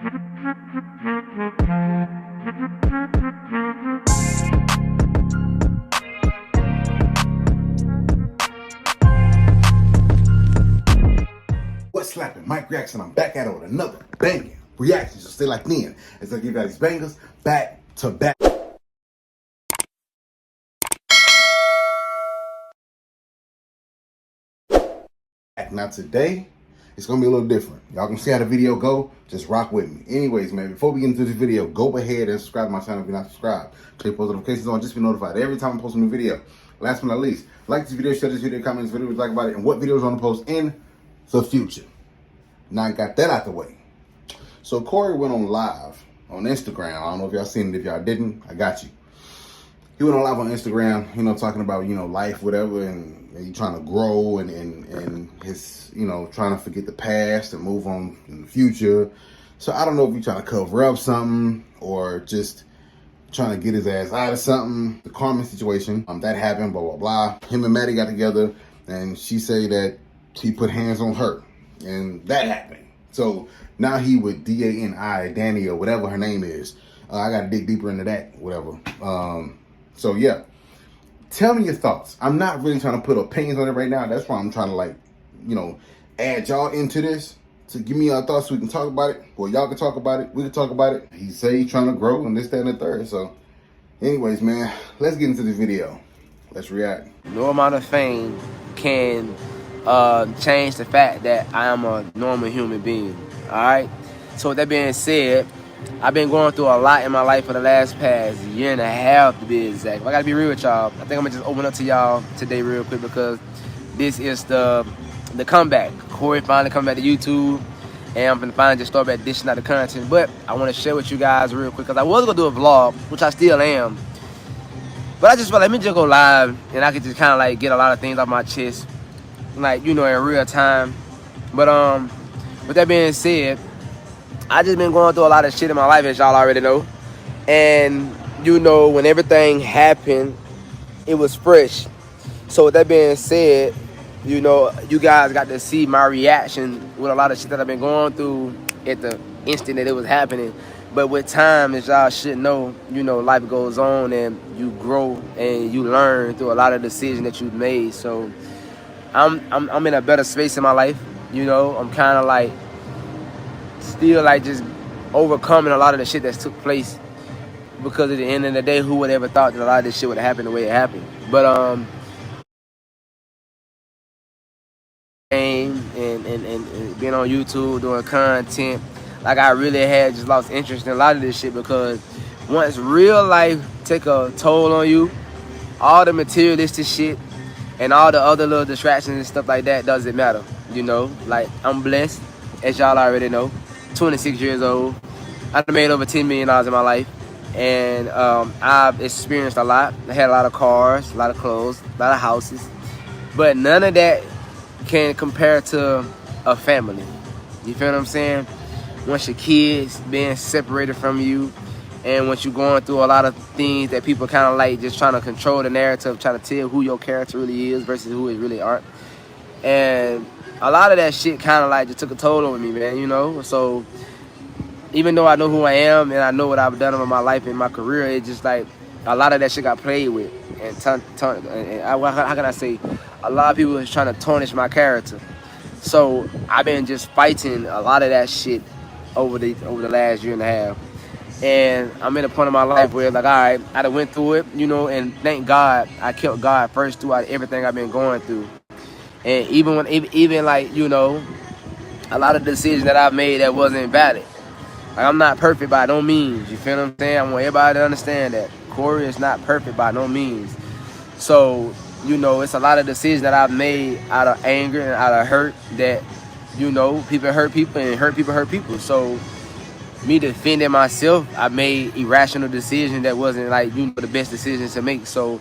What's slapping? Mike Reaction. I'm back at it with another banging reaction. So stay locked in as I give you these bangers back to back. Now today, it's gonna be a little different. Y'all can see how the video go. Just rock with me. Anyways, man, before we get into this video, go ahead and subscribe to my channel if you're not subscribed. Click post notifications on just to be notified every time I post a new video. Last but not least, like this video, share this video, comment this video, like about it, and what videos I want to post in the future. Now I got that out the way. So Corey went on live on Instagram. I don't know if y'all seen it. If y'all didn't, I got you. He went on live on Instagram, talking about, life, whatever, and he trying to grow and his, trying to forget the past and move on in the future. So I don't know if he's trying to cover up something or just trying to get his ass out of something. The Carmen situation, that happened, blah, blah, blah. Him and Maddie got together and she said that he put hands on her and that happened. So now he with D-A-N-I, Danny or whatever her name is. I got to dig deeper into that, whatever. So yeah, tell me your thoughts. I'm not really trying to put opinions on it right now. That's why I'm trying to add y'all into this. So give me your thoughts so we can talk about it. Well, y'all can talk about it. We can talk about it. He say he's trying to grow and this, that, and the third. So anyways, man, let's get into this video. Let's react. No amount of fame can change the fact that I am a normal human being. All right. So with that being said, I've been going through a lot in my life for the past year and a half to be exact. I gotta be real with y'all. I think I'm gonna just open up to y'all today real quick because this is the comeback. Corey finally come back to YouTube and I'm gonna finally just start back dishing out the content. But I wanna share with you guys real quick because I was gonna do a vlog, which I still am. But I just felt let me just go live and I could just kinda get a lot of things off my chest. In real time. But with that being said, I just been going through a lot of shit in my life, as y'all already know. And, when everything happened, it was fresh. So with that being said, you guys got to see my reaction with a lot of shit that I've been going through at the instant that it was happening. But with time, as y'all should know, life goes on and you grow and you learn through a lot of decisions that you've made. So I'm in a better space in my life. I'm kind of still just overcoming a lot of the shit that took place because at the end of the day, who would ever thought that a lot of this shit would have happened the way it happened? But and being on YouTube doing content, I really had just lost interest in a lot of this shit because once real life take a toll on you, all the materialistic shit and all the other little distractions and stuff like that doesn't matter. I'm blessed, as y'all already know. 26 years old. I made over $10 million in my life. And I've experienced a lot. I had a lot of cars, a lot of clothes, a lot of houses. But none of that can compare to a family. You feel what I'm saying? Once your kids being separated from you, and once you're going through a lot of things that people kind of just trying to control the narrative, trying to tell who your character really is versus who it really aren't. And a lot of that shit kind of just took a toll on me, man, So even though I know who I am and I know what I've done in my life and my career, it's just a lot of that shit got played with. And how can I say? A lot of people is trying to tarnish my character. So I've been just fighting a lot of that shit over the last year and a half. And I'm in a point in my life where all right, I done went through it, and thank God I kept God first throughout everything I've been going through. And even a lot of decisions that I've made that wasn't valid. I'm not perfect by no means. You feel what I'm saying? I want everybody to understand that. Corey is not perfect by no means. So, it's a lot of decisions that I've made out of anger and out of hurt that, people hurt people and hurt people. So, me defending myself, I made irrational decisions that wasn't the best decisions to make. So,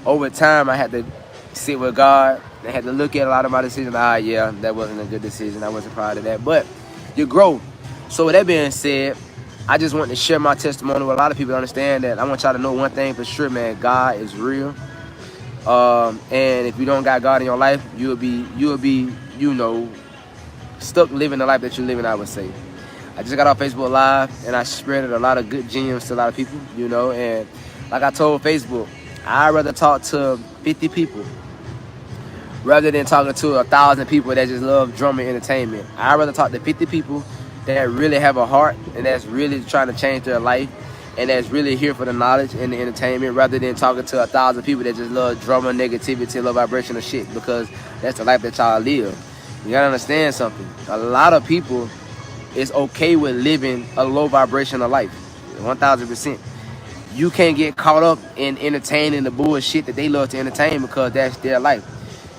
over time, I had to sit with God. I had to look at a lot of my decisions. Yeah, that wasn't a good decision. I wasn't proud of that. But you grow. So with that being said, I just want to share my testimony with a lot of people to understand that I want y'all to know one thing for sure, man. God is real. And if you don't got God in your life, you'll be stuck living the life that you're living, I would say. I just got off Facebook Live, and I spread a lot of good gems to a lot of people, you know. And like I told Facebook, I'd rather talk to 50 people rather than talking to 1,000 people that just love drama entertainment. I'd rather talk to 50 people that really have a heart and that's really trying to change their life and that's really here for the knowledge and the entertainment, rather than talking to 1,000 people that just love drama, negativity, low vibrational shit, because that's the life that y'all live. You gotta understand something. A lot of people is okay with living a low vibrational life, 1,000%. You can't get caught up in entertaining the bullshit that they love to entertain, because that's their life.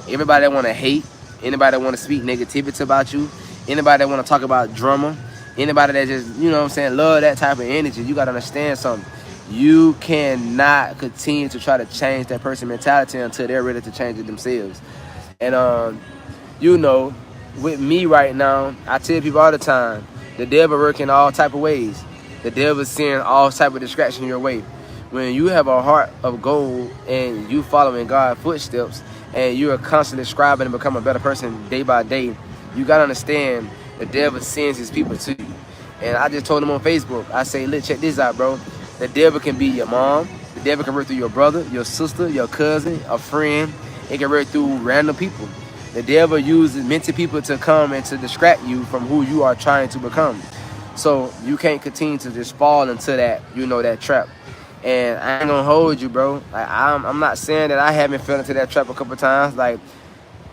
Everybody that want to hate, anybody that want to speak negativity about you, anybody that want to talk about drama, anybody that just, you know what I'm saying, love that type of energy, you got to understand something. You cannot continue to try to change that person's mentality until they're ready to change it themselves. And, you know, with me right now, I tell people all the time, the devil working all type of ways. The devil sending all type of distraction your way. When you have a heart of gold and you following God's footsteps and you are constantly striving to become a better person day by day, you got to understand the devil sends his people to you. And I just told him on Facebook, I say, look, check this out, bro. The devil can be your mom. The devil can work through your brother, your sister, your cousin, a friend. It can work through random people. The devil uses mental people to come and to distract you from who you are trying to become. So you can't continue to just fall into that, you know, that trap. And I ain't gonna hold you, bro. Like, I'm not saying that I haven't fell into that trap a couple times. Like,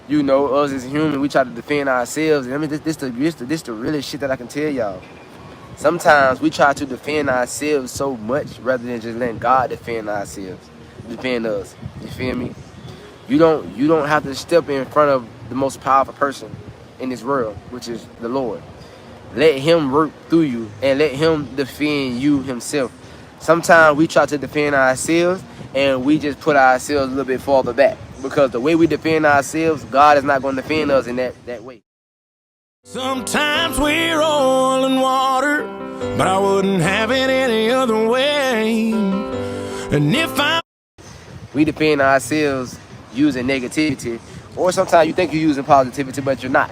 you know, us as human, we try to defend ourselves. And I mean, this the really shit that I can tell y'all. Sometimes we try to defend ourselves so much rather than just letting God defend us. You feel me? You don't have to step in front of the most powerful person in this world, which is the Lord. Let him work through you and let him defend you himself. Sometimes we try to defend ourselves and we just put ourselves a little bit farther back, because the way we defend ourselves, God is not going to defend us in that way. Sometimes we're oil and water, but I wouldn't have it any other way. And if we defend ourselves using negativity, or sometimes you think you're using positivity, but you're not.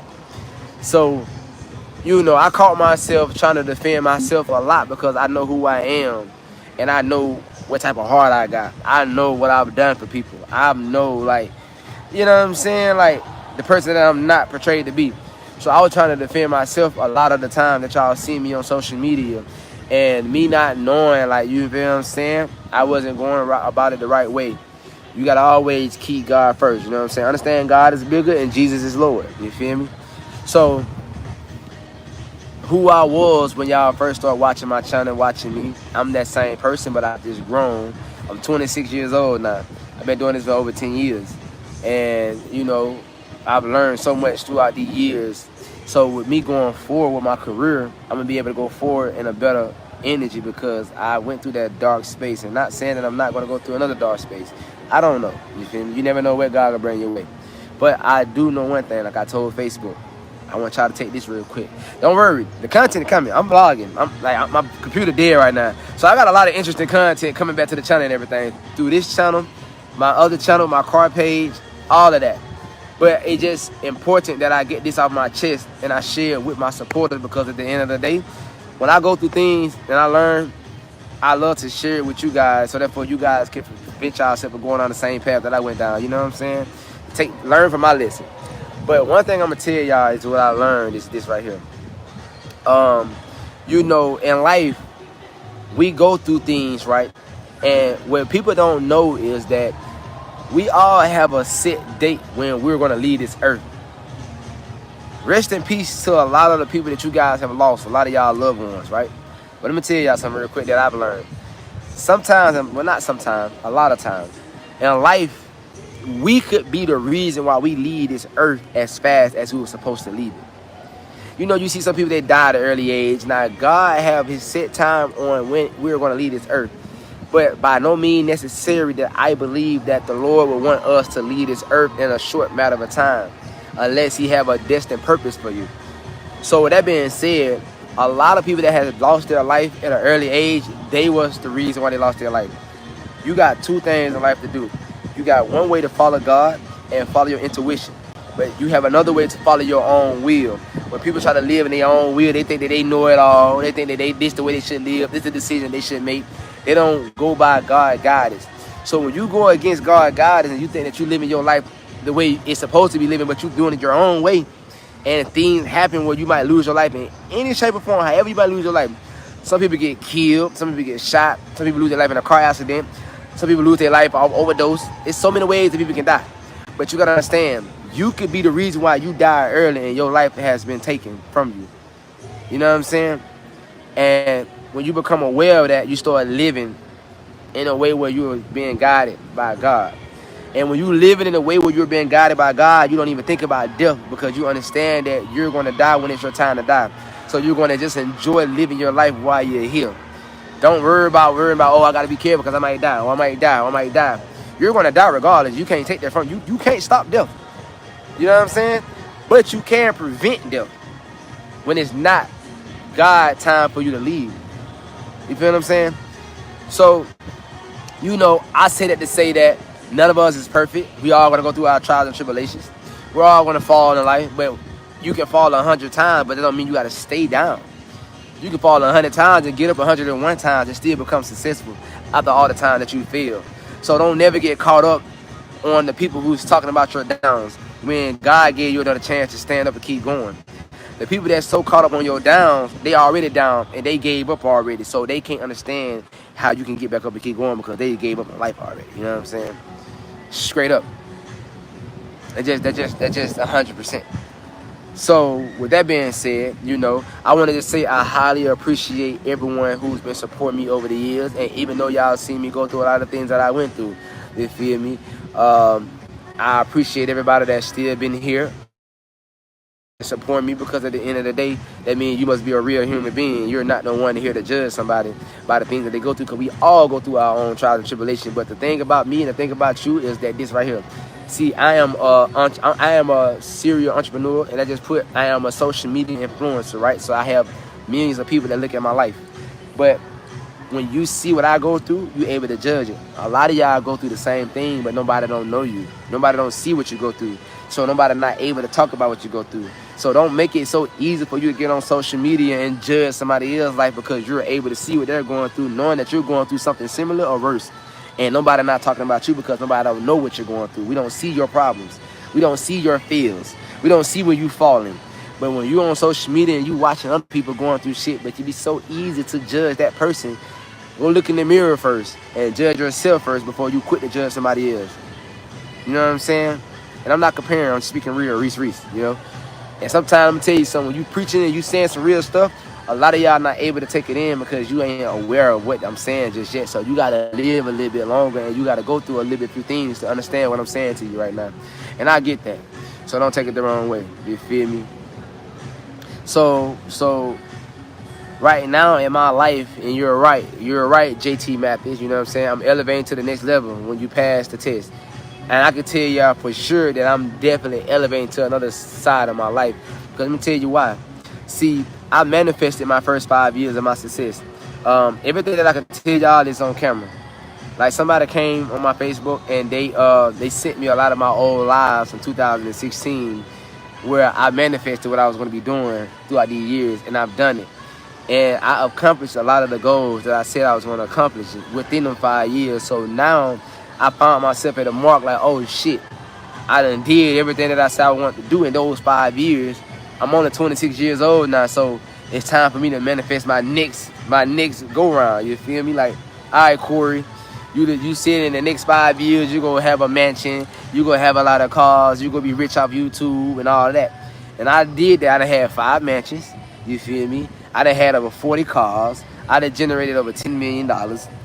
So, you know, I caught myself trying to defend myself a lot because I know who I am and I know what type of heart I got. I know what I've done for people. I know, like, you know what I'm saying? Like, the person that I'm not portrayed to be. So I was trying to defend myself a lot of the time that y'all see me on social media. And me not knowing, like, you feel what I'm saying? I wasn't going about it the right way. You got to always keep God first, you know what I'm saying? Understand God is bigger and Jesus is Lord. You feel me? So, who I was when y'all first started watching my channel, watching me, I'm that same person, but I've just grown. I'm 26 years old now. I've been doing this for over 10 years. And, you know, I've learned so much throughout the years. So with me going forward with my career, I'm going to be able to go forward in a better energy, because I went through that dark space. And not saying that I'm not going to go through another dark space. I don't know. You feel me? You never know where God will bring your way. But I do know one thing, like I told Facebook. I want y'all to take this real quick. Don't worry, the content coming. I'm vlogging. My computer dead right now. So I got a lot of interesting content coming back to the channel and everything. Through this channel, my other channel, my car page, all of that. But it's just important that I get this off my chest and I share it with my supporters, because at the end of the day, when I go through things and I learn, I love to share it with you guys, so therefore you guys can prevent yourself from going on the same path that I went down. You know what I'm saying? Learn from my lesson. But one thing I'm gonna tell y'all is what I learned is this right here. You know, in life, we go through things, right? And what people don't know is that we all have a set date when we're gonna leave this earth. Rest in peace to a lot of the people that you guys have lost, a lot of y'all loved ones, right? But let me tell y'all something real quick that I've learned. Sometimes, well, not sometimes, a lot of times, in life, we could be the reason why we leave this earth as fast as we were supposed to leave it. You know, you see some people that die at an early age. Now, God have his set time on when we're going to leave this earth. But by no means necessary that I believe that the Lord will want us to leave this earth in a short matter of time, unless he have a destined purpose for you. So with that being said, a lot of people that have lost their life at an early age, they was the reason why they lost their life. You got two things in life to do. You got one way to follow God and follow your intuition. But you have another way to follow your own will. When people try to live in their own will, they think that they know it all. They think that this the way they should live. This is the decision they should make. They don't go by God's guidance. So when you go against God's guidance and you think that you're living your life the way it's supposed to be living, but you're doing it your own way, and things happen where you might lose your life in any shape or form, however you might lose your life. Some people get killed. Some people get shot. Some people lose their life in a car accident. Some people lose their life off overdose. There's so many ways that people can die. But you got to understand, you could be the reason why you die early and your life has been taken from you. You know what I'm saying? And when you become aware of that, you start living in a way where you're being guided by God. And when you're living in a way where you're being guided by God, you don't even think about death because you understand that you're going to die when it's your time to die. So you're going to just enjoy living your life while you're here. Don't worry about, oh, I got to be careful because I might die, or I might die, or I might die. You're going to die regardless. You can't take that from you. You can't stop death. You know what I'm saying? But you can prevent death when it's not God's time for you to leave. You feel what I'm saying? So, you know, I say that to say that none of us is perfect. We all going to go through our trials and tribulations. We're all going to fall in life, but you can fall 100 times, but that don't mean you got to stay down. You can fall 100 times and get up 101 times and still become successful after all the time that you fail. So don't never get caught up on the people who's talking about your downs when God gave you another chance to stand up and keep going. The people that's so caught up on your downs, they already down and they gave up already, so they can't understand how you can get back up and keep going because they gave up on life already. You know what I'm saying? Straight up. That's just 100%. So with that being said, you know, I wanted to say I highly appreciate everyone who's been supporting me over the years, and even though y'all seen me go through a lot of things that I went through, you feel me? I appreciate everybody that's still been here support me, because at the end of the day, that means you must be a real human being. You're not the one here to judge somebody by the things that they go through, because we all go through our own trials and tribulations. But the thing about me and the thing about you is that this right here. See, I am a serial entrepreneur, and I am a social media influencer, right? So I have millions of people that look at my life. But when you see what I go through, you're able to judge it. A lot of y'all go through the same thing, but nobody don't know you. Nobody don't see what you go through. So nobody not able to talk about what you go through. So don't make it so easy for you to get on social media and judge somebody else's life because you're able to see what they're going through, knowing that you're going through something similar or worse. And nobody not talking about you because nobody don't know what you're going through. We don't see your problems. We don't see your fears. We don't see where you falling. But when you're on social media and you watching other people going through shit, but you be so easy to judge that person, go look in the mirror first and judge yourself first before you quit to judge somebody else. You know what I'm saying? And I'm not comparing, I'm speaking real, Reese, you know? And sometimes I'm going to tell you something, when you preaching and you saying some real stuff, a lot of y'all not able to take it in because you ain't aware of what I'm saying just yet. So you got to live a little bit longer and you got to go through a little bit few things to understand what I'm saying to you right now. And I get that. So don't take it the wrong way. You feel me? So right now in my life, and you're right, JT Mathis, you know what I'm saying? I'm elevating to the next level when you pass the test. And I can tell y'all for sure that I'm definitely elevating to another side of my life. Because let me tell you why. See, I manifested my first 5 years of my success. Everything that I can tell y'all is on camera. Like somebody came on my Facebook and they sent me a lot of my old lives from 2016 where I manifested what I was going to be doing throughout these years, and I've done it. And I accomplished a lot of the goals that I said I was going to accomplish within them 5 years. So now I found myself at a mark like, oh shit, I done did everything that I said I wanted to do in those 5 years. I'm only 26 years old now, so it's time for me to manifest my next go round. You feel me? Like, all right, Corey, you said in the next 5 years you're gonna have a mansion, you're gonna have a lot of cars, you're gonna be rich off YouTube and all of that. And I did that. I done had 5 mansions. You feel me? I done had over 40 cars. I done generated over $10 million.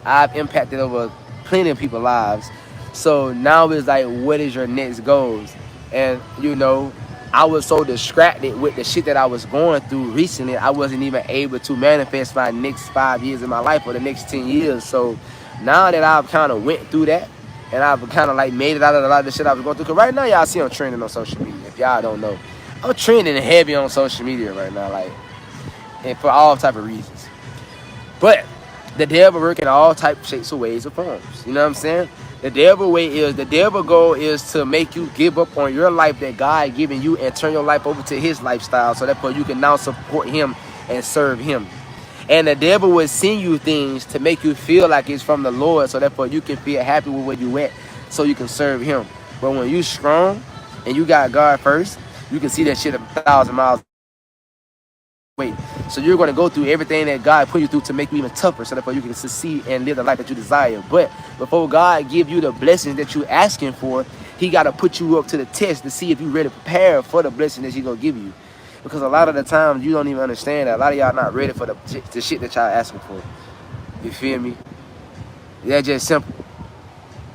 I've impacted over plenty of people's lives. So now it's like, what is your next goals? And you know, I was so distracted with the shit that I was going through recently, I wasn't even able to manifest my next 5 years of my life or the next 10 years. So now that I've kind of went through that and I've kind of like made it out of a lot of the shit I was going through, because right now y'all see I'm trending on social media. If y'all don't know, I'm trending heavy on social media right now, like, and for all type of reasons. But the devil working all type of shapes of ways or forms. You know what I'm saying? The devil way is, the devil goal is to make you give up on your life that God given you and turn your life over to his lifestyle, so therefore you can now support him and serve him. And the devil will send you things to make you feel like it's from the Lord, so therefore you can feel happy with where you at, so you can serve him. But when you strong and you got God first, you can see that shit 1,000 miles away. So you're going to go through everything that God put you through to make you even tougher, so therefore you can succeed and live the life that you desire. But before God give you the blessings that you're asking for, he got to put you up to the test to see if you're ready to prepare for the blessing that he's going to give you. Because a lot of the times you don't even understand that a lot of y'all not ready for the shit that y'all asking for. You feel me? That's just simple.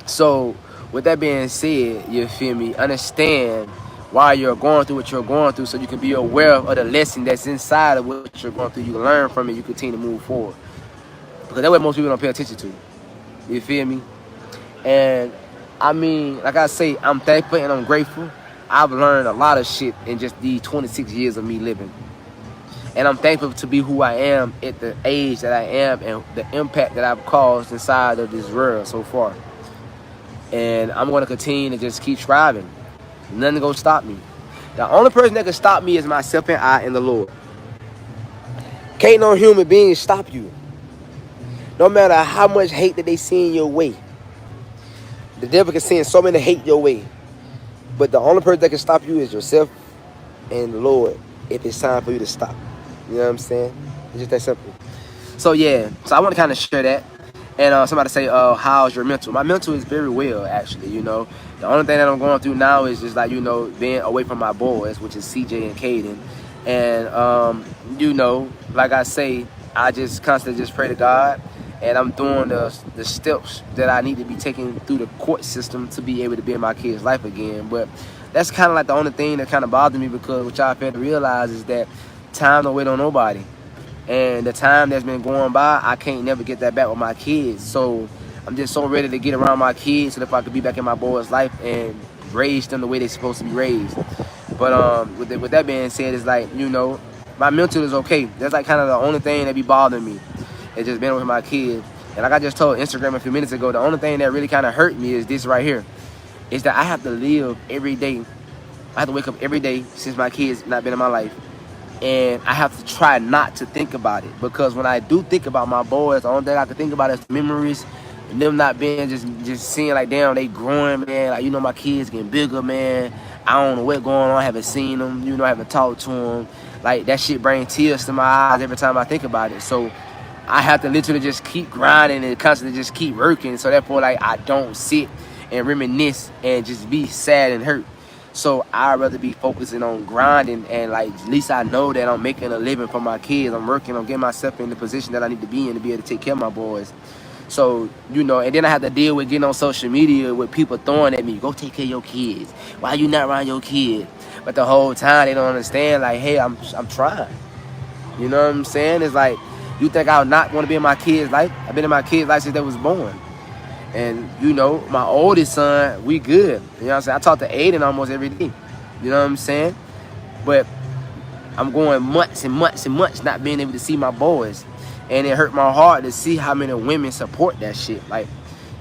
So with that being said, you feel me, understand why you're going through what you're going through, so you can be aware of the lesson that's inside of what you're going through. You can learn from it, you continue to move forward. Because that's what most people don't pay attention to. You feel me? And I mean, like I say, I'm thankful and I'm grateful. I've learned a lot of shit in just these 26 years of me living. And I'm thankful to be who I am at the age that I am and the impact that I've caused inside of this world so far. And I'm going to continue to just keep striving. Nothing gonna stop me. The only person that can stop me is myself and I and the Lord. Can't no human being stop you. No matter how much hate that they send your way. The devil can send so many hate your way. But the only person that can stop you is yourself and the Lord if it's time for you to stop. You know what I'm saying? It's just that simple. So yeah, so I want to kind of share that. And somebody say, how's your mental? My mental is very well, actually, you know. The only thing that I'm going through now is just like, you know, being away from my boys, which is CJ and Caden. And, you know, like I say, I just constantly just pray to God. And I'm doing the steps that I need to be taking through the court system to be able to be in my kid's life again. But that's kind of like the only thing that kind of bothers me, because what y'all fail to realize is that time don't wait on nobody. And the time that's been going by, I can't never get that back with my kids. So I'm just so ready to get around my kids so that if I could be back in my boys' life and raise them the way they're supposed to be raised. But with that being said, it's like, you know, my mental is okay. That's like kind of the only thing that be bothering me. It's just being with my kids. And like I just told Instagram a few minutes ago, the only thing that really kind of hurt me is this right here. Is that I have to live every day. I have to wake up every day since my kids not been in my life. And I have to try not to think about it, because when I do think about my boys, the only thing I can think about is memories and them not being just seeing like, damn, they growing, man. Like, you know, my kids getting bigger, man. I don't know what's going on. I haven't seen them, you know, I haven't talked to them. Like, that shit brings tears to my eyes every time I think about it. So I have to literally just keep grinding and constantly just keep working. So therefore, like, I don't sit and reminisce and just be sad and hurt. So I'd rather be focusing on grinding, and like, at least I know that I'm making a living for my kids. I'm working on getting myself in the position that I need to be in to be able to take care of my boys. So, you know, and then I have to deal with getting on social media with people throwing at me, go take care of your kids. Why you not around your kid? But the whole time they don't understand, like, hey, I'm trying. You know what I'm saying? It's like, you think I would not want to be in my kid's life? I've been in my kid's life since they was born. And, you know, my oldest son, we good. You know what I'm saying? I talk to Aiden almost every day. You know what I'm saying? But I'm going months and months and months not being able to see my boys. And it hurt my heart to see how many women support that shit. Like,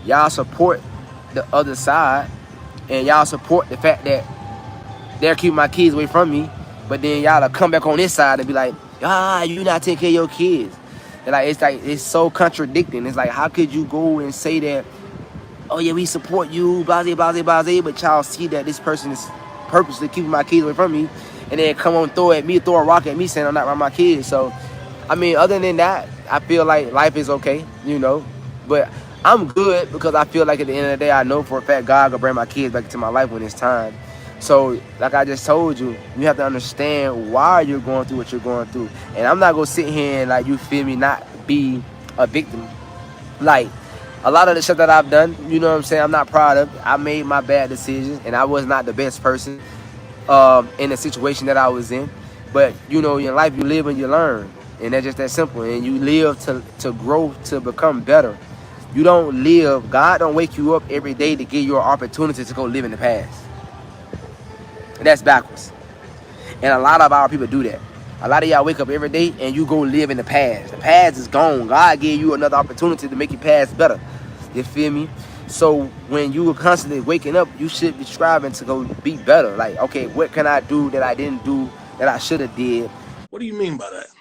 y'all support the other side. And y'all support the fact that they're keeping my kids away from me. But then y'all will come back on this side and be like, you not taking care of your kids. And like, it's so contradicting. It's like, how could you go and say that, oh yeah, we support you, blase, blase, blase, but y'all see that this person is purposely keeping my kids away from me, and then come on, throw a rock at me saying I'm not around my kids. So, I mean, other than that, I feel like life is okay, you know, but I'm good because I feel like at the end of the day, I know for a fact God will bring my kids back into my life when it's time. So, like I just told you, you have to understand why you're going through what you're going through. And I'm not going to sit here and, like, you feel me, not be a victim. Like, a lot of the stuff that I've done, you know what I'm saying, I'm not proud of. I made my bad decisions, and I was not the best person in the situation that I was in. But, you know, in life, you live and you learn. And that's just that simple. And you live to grow, to become better. You don't live, God don't wake you up every day to give you an opportunity to go live in the past. That's backwards. And a lot of our people do that. A lot of y'all wake up every day and you go live in the past. The past is gone. God gave you another opportunity to make your past better. You feel me? So when you are constantly waking up, you should be striving to go be better. Like, okay, what can I do that I didn't do that I should have did? What do you mean by that?